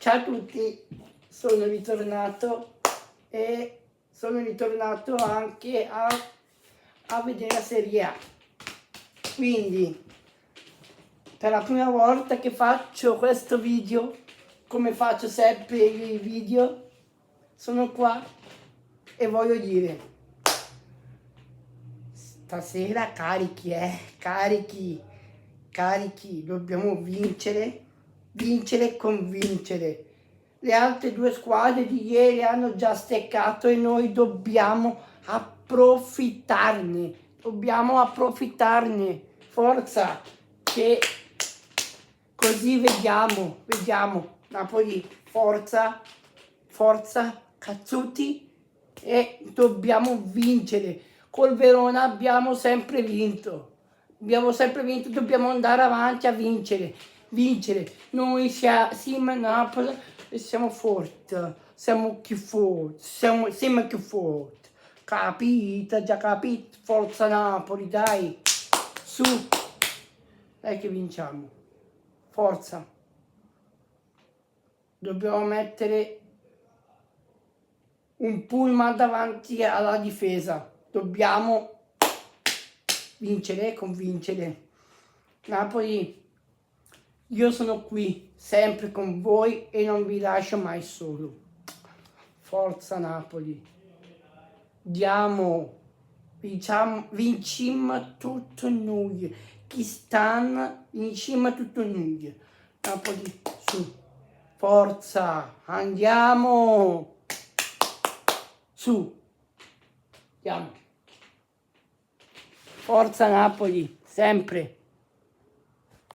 Ciao a tutti, sono ritornato e sono ritornato anche a vedere la Serie A. Quindi, per la prima volta che faccio questo video, come faccio sempre i video, sono qua e voglio dire, stasera carichi, dobbiamo vincere e convincere. Le altre due squadre di ieri hanno già steccato e noi dobbiamo approfittarne. Forza, che così vediamo. Napoli, forza, cazzuti, e dobbiamo vincere. Col Verona abbiamo sempre vinto, dobbiamo andare avanti a vincere. Noi siamo Napoli e siamo forti, siamo più forti, siamo più forti. Capito, già capito? Forza Napoli, dai, su, dai che vinciamo. Forza. Dobbiamo mettere un pullman davanti alla difesa. Dobbiamo vincere e convincere. Napoli, io sono qui sempre con voi e non vi lascio mai solo. Forza Napoli. Vinciamo tutto noi. Chi stanno, vinciamo tutto noi. Napoli, su. Forza, andiamo. Su. Andiamo. Forza Napoli, sempre.